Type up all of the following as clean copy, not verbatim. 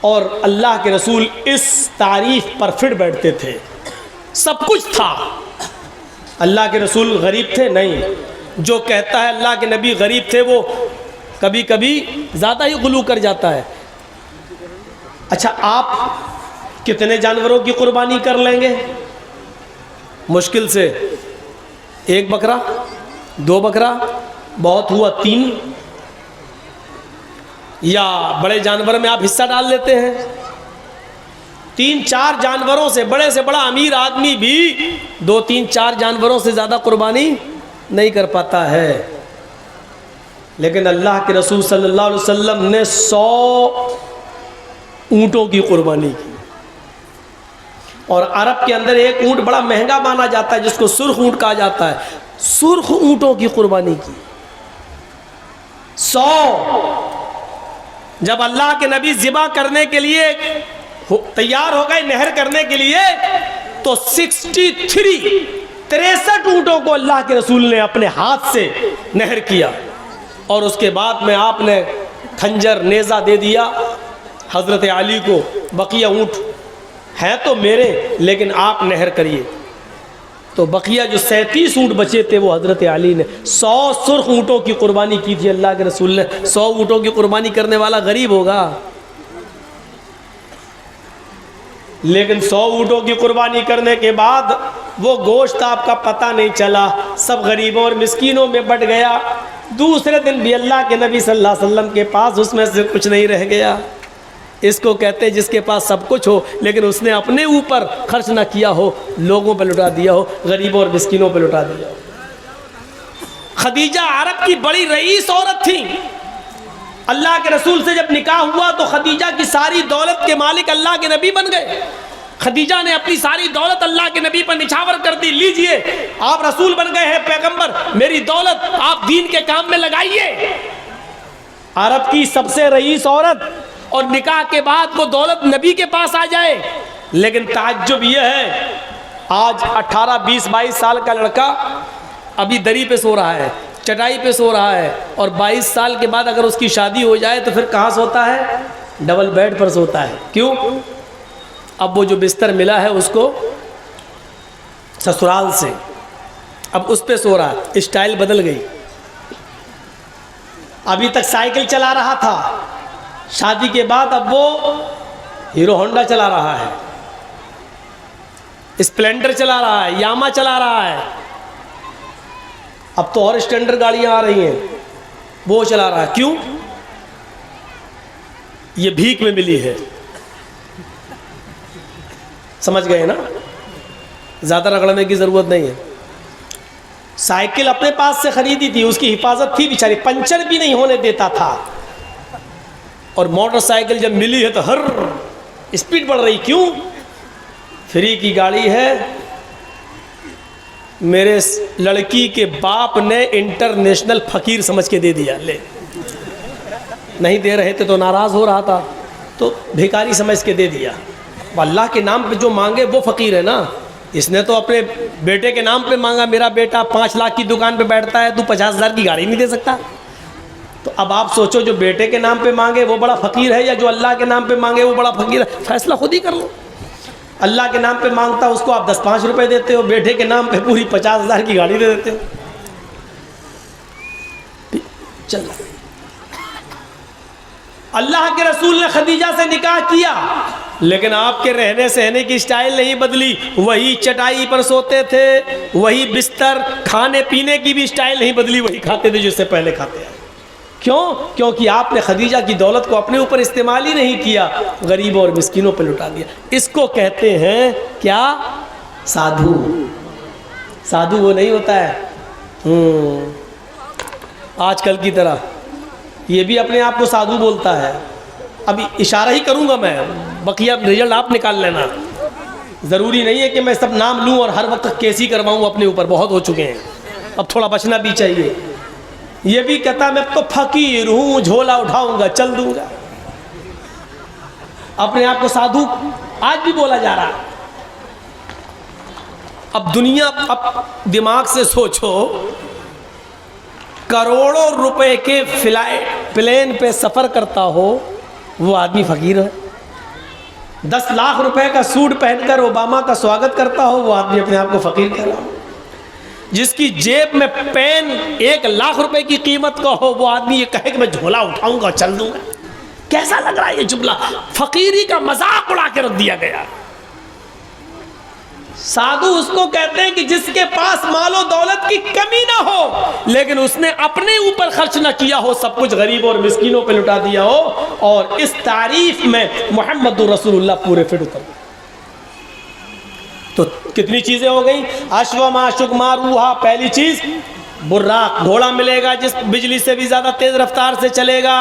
और अल्लाह के रसूल इस तारीफ पर फिर बैठते थे। सब कुछ था। अल्लाह के रसूल गरीब थे? नहीं। जो कहता है अल्लाह के नबी गरीब थे वो कभी कभी ज़्यादा ही गुलू कर जाता है। अच्छा, आप कितने जानवरों की कुर्बानी कर लेंगे? मुश्किल से 1 बकरा, 2 बकरा, बहुत हुआ 3, या बड़े जानवर में आप हिस्सा डाल लेते हैं। 3-4 जानवरों से बड़ा अमीर आदमी भी 2-3-4 जानवरों से ज़्यादा कुर्बानी नहीं कर पाता है। लेकिन अल्लाह के रसूल सल्लल्लाहु अलैहि वसल्लम ने 100 ऊँटों की कुर्बानी की। और अरब के अंदर एक ऊँट बड़ा महंगा माना जाता है जिसको सुर्ख ऊँट कहा जाता है। सुर्ख ऊँटों की कुर्बानी की 100। जब अल्लाह के नबी ज़िबा करने के लिए तैयार हो गए, नहर करने के लिए, तो 63 ऊँटों को अल्लाह के रसूल ने अपने हाथ से नहर किया। और उसके बाद में आपने खंजर नेज़ा दे दिया हज़रत अली को। बकिया ऊँट हैं तो मेरे, लेकिन आप नहर करिए। तो बकिया जो 37 ऊँट बचे थे वो हज़रत अली ने 100 सुर्ख ऊँटों की कुर्बानी की थी अल्लाह के रसूल ने। 100 ऊँटों की कुर्बानी करने वाला गरीब होगा? लेकिन 100 ऊँटों की कुर्बानी करने के बाद वो गोश्त आपका पता नहीं चला, सब गरीबों और मिस्कीनों में बट गया। दूसरे दिन भी अल्लाह के नबी सल्लल्लाहु अलैहि वसल्लम के पास उसमें से कुछ नहीं रह गया। इसको कहते हैं जिसके पास सब कुछ हो लेकिन उसने अपने ऊपर खर्च ना किया हो, लोगों पर लुटा दिया हो, गरीबों और मिस्कीनों पर लुटा दिया हो। खदीजा अरब की बड़ी रईस औरत थी। अल्लाह के रसूल से जब निकाह हुआ तो खदीजा की सारी दौलत के मालिक अल्लाह के नबी बन गए। खदीजा ने अपनी सारी दौलत अल्लाह के नबी पर निछावर कर दी। लीजिए, आप रसूल बन गए हैं, पैगंबर, मेरी दौलत आप दीन के काम में लगाइए। अरब की सबसे रईस औरत, और निकाह के बाद वो दौलत नबी के पास आ जाए। लेकिन ताज्जुब यह है, आज 18, 20, 22 साल का लड़का अभी दरी पे सो रहा है, चटाई पे सो रहा है, और 22 साल के बाद अगर उसकी शादी हो जाए तो फिर कहाँ सोता है? डबल बेड पर सोता है। क्यों? अब वो जो बिस्तर मिला है उसको ससुराल से, अब उस पे सो रहा है। स्टाइल बदल गई। अभी तक साइकिल चला रहा था, शादी के बाद अब वो हीरो होंडा चला रहा है, स्प्लेंडर चला रहा है, यामा चला रहा है। अब तो और स्टैंडर्ड गाड़ियां आ रही हैं, वो चला रहा है। क्यों? ये भीख में मिली है। समझ गए ना? ज़्यादा रगड़ने की ज़रूरत नहीं है। साइकिल अपने पास से खरीदी थी, उसकी हिफाजत थी बेचारी, पंचर भी नहीं होने देता था। और मोटरसाइकिल जब मिली है तो हर स्पीड बढ़ रही। क्यों? फ्री की गाड़ी है। मेरे लड़की के बाप ने इंटरनेशनल फ़कीर समझ के दे दिया। ले, नहीं दे रहे थे तो नाराज़ हो रहा था, तो भिखारी समझ के दे दिया। अल्लाह के नाम पे जो मांगे वो फ़कीर है ना। इसने तो अपने बेटे के नाम पे मांगा, मेरा बेटा 5 लाख की दुकान पे बैठता है, तू 50,000 की गाड़ी नहीं दे सकता। तो अब आप सोचो, जो बेटे के नाम पे मांगे वो बड़ा फ़कीर है या जो अल्लाह के नाम पे मांगे वो बड़ा फ़कीर है? फैसला खुद ही कर लो। अल्लाह के नाम पे मांगता उसको आप 10-5 रुपए देते हो, बेटे के नाम पे पूरी 50,000 की गाड़ी दे देते हो। चल, अल्लाह के रसूल ने खदीजा से निकाह किया, लेकिन आपके रहने सहने की स्टाइल नहीं बदली। वही चटाई पर सोते थे, वही बिस्तर, खाने पीने की भी स्टाइल नहीं बदली, वही खाते थे जिससे पहले खाते हैं। क्यों? क्योंकि आपने खदीजा की दौलत को अपने ऊपर इस्तेमाल ही नहीं किया, गरीबों और मिस्किनों पर लुटा दिया। इसको कहते हैं क्या? साधु। साधु वो नहीं होता है आजकल की तरह, ये भी अपने आप को साधु बोलता है। अभी इशारा ही करूँगा मैं, बकिया रिजल्ट आप निकाल लेना। ज़रूरी नहीं है कि मैं सब नाम लूँ और हर वक्त केस ही करवाऊँ अपने ऊपर, बहुत हो चुके हैं, अब थोड़ा बचना भी चाहिए। ये भी कहता मैं तो फकीर हूँ, झोला उठाऊंगा, चल दूंगा। अपने आप को साधु आज भी बोला जा रहा। अब दुनिया, अब दिमाग से सोचो, करोड़ों रुपए के फ्लाइट प्लेन पे सफ़र करता हो वो आदमी फ़कीर है? 10 लाख रुपए का सूट पहनकर ओबामा का स्वागत करता हो, वो आदमी अपने आप को फकीर कह रहा हो। जिसकी जेब में पेन 1 लाख रुपए की कीमत का हो, वो आदमी ये कहे कि मैं झोला उठाऊंगा चल दूंगा। कैसा लग रहा है ये जुमला? फकीरी का मजाक उड़ा के रख दिया गया। साधु उसको कहते हैं कि जिसके पास मालो दौलत की कमी ना हो, लेकिन उसने अपने ऊपर खर्च ना किया हो, सब कुछ गरीब और मिस्किनों पे लुटा दिया हो। और इस तारीफ में मोहम्मद रसूलुल्लाह पूरे फिट उतर। तो कितनी चीजें हो गई? अश्वमा शुकमा रूहा, पहली चीज बुर्राक, घोड़ा मिलेगा जिस बिजली से भी ज्यादा तेज रफ्तार से चलेगा।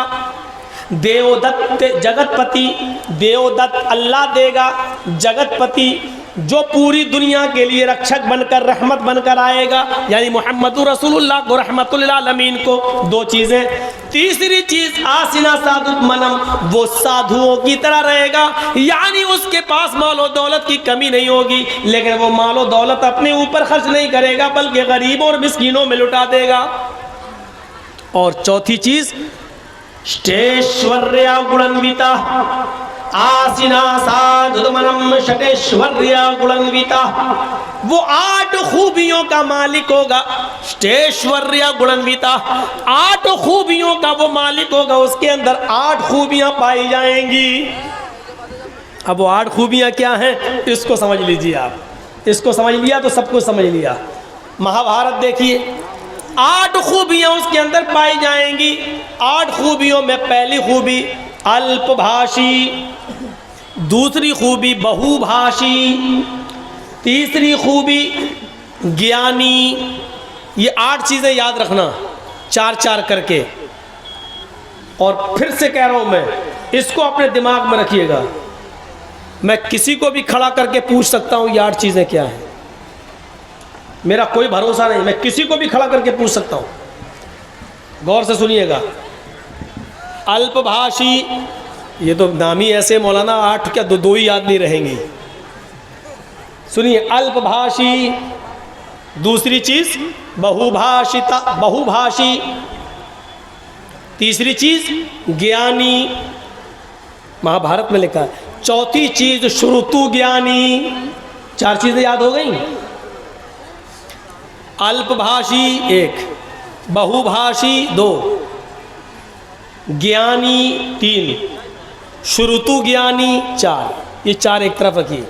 देवदत्त, जगतपति, देवदत्त अल्लाह देगा, जगतपति जो पूरी दुनिया के लिए रक्षक बनकर रहमत बनकर आएगा, यानी मोहम्मदुर रसूलुल्लाह को, रहमतुल लिल आलमीन को। 2 चीजें। तीसरी चीज आसिना साधुत मनम, वो साधुओं की तरह रहेगा, यानी उसके पास मालो दौलत की कमी नहीं होगी, लेकिन वो मालो दौलत अपने ऊपर खर्च नहीं करेगा, बल्कि गरीबों और मिस्कीनों में लुटा देगा। और चौथी चीज ष्टेश्वर्या गुणान्विता, आसिना साधुमनम षटेश्वर्या गुणान्विता, वो 8 खूबियों का मालिक होगा। ष्टेश्वर्या गुणान्विता, 8 खूबियों का वो मालिक होगा, उसके अंदर 8 खूबियां पाई जाएंगी। अब वो 8 खूबियां क्या हैं, इसको समझ लीजिए आप। इसको समझ लिया तो सब कुछ समझ लिया। महाभारत देखिए, 8 खूबियां उसके अंदर पाई जाएंगी। 8 खूबियों में पहली खूबी अल्पभाषी, दूसरी खूबी बहुभाषी, तीसरी खूबी ज्ञानी। ये 8 चीज़ें याद रखना, 4-4 करके। और फिर से कह रहा हूं मैं, इसको अपने दिमाग में रखिएगा। मैं किसी को भी खड़ा करके पूछ सकता हूं ये 8 चीज़ें क्या हैं, मेरा कोई भरोसा नहीं, मैं किसी को भी खड़ा करके पूछ सकता हूं। गौर से सुनिएगा। अल्पभाषी, ये तो नाम ही ऐसे मौलाना, 8 क्या 2 ही याद नहीं रहेंगी। सुनिए, अल्पभाषी, दूसरी चीज बहुभाषिता, बहुभाषी, तीसरी चीज ज्ञानी, महाभारत में लिखा है। चौथी चीज श्रुतु ज्ञानी। 4 चीजें याद हो गई। अल्पभाषी 1, बहुभाषी 2, ज्ञानी 3, श्रुतु ज्ञानी 4। ये 4 एक तरफ रखिए।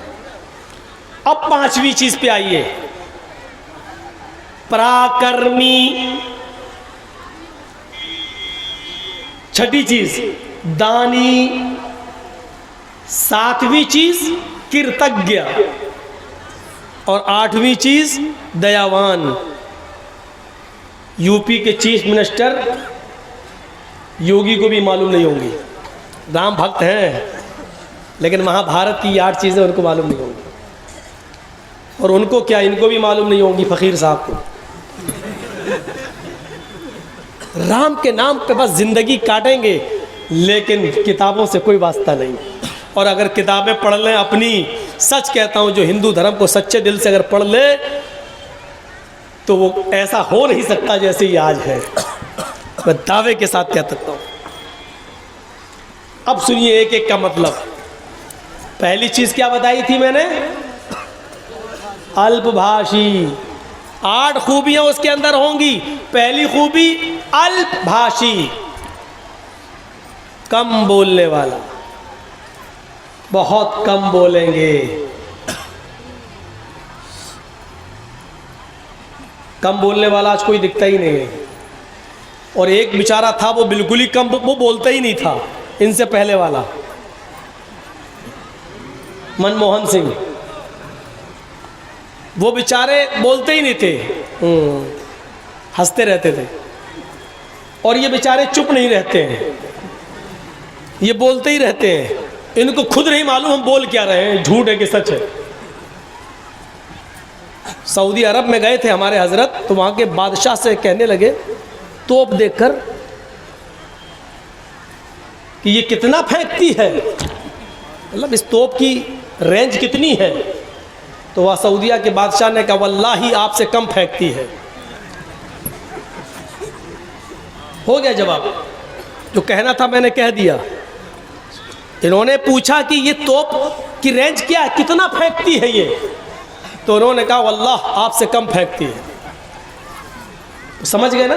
अब 5वीं चीज पे आइए, पराक्रमी। 6ठी चीज दानी। 7वीं चीज कृतज्ञ। और 8वीं चीज दयावान। यूपी के चीफ मिनिस्टर योगी को भी मालूम नहीं होंगी, राम भक्त हैं, लेकिन महाभारत की 8 चीज़ें उनको मालूम नहीं होंगी। और उनको क्या, इनको भी मालूम नहीं होंगी, फ़कीर साहब को। राम के नाम पे बस ज़िंदगी काटेंगे, लेकिन किताबों से कोई वास्ता नहीं। और अगर किताबें पढ़ लें अपनी, सच कहता हूँ, जो हिंदू धर्म को सच्चे दिल से अगर पढ़ ले, तो वो ऐसा हो नहीं सकता जैसे ये आज है। मैं दावे के साथ कह सकता हूँ। अब सुनिए एक एक का मतलब। पहली चीज क्या बताई थी मैंने? अल्पभाषी। 8 खूबियां उसके अंदर होंगी। पहली खूबी अल्पभाषी, कम बोलने वाला, बहुत कम बोलेंगे। कम बोलने वाला आज कोई दिखता ही नहीं है। और एक बेचारा था, वो बिल्कुल ही कम, वो बोलता ही नहीं था, इनसे पहले वाला मनमोहन सिंह। वो बेचारे बोलते ही नहीं थे, हंसते रहते थे। और ये बेचारे चुप नहीं रहते हैं, ये बोलते ही रहते हैं। इनको खुद नहीं मालूम हम बोल क्या रहे हैं, झूठ है कि सच है। सऊदी अरब में गए थे हमारे हजरत, तो वहाँ के बादशाह से कहने लगे तोप देखकर कि ये कितना फेंकती है, मतलब इस तोप की रेंज कितनी है। तो वह सऊदिया के बादशाह ने कहा वल्लाही आपसे कम फेंकती है। हो गया जवाब, जो कहना था मैंने कह दिया। इन्होंने पूछा कि ये तोप की रेंज क्या है, कितना फेंकती है ये? तो उन्होंने कहा वल्लाह आपसे कम फेंकती है। समझ गए ना?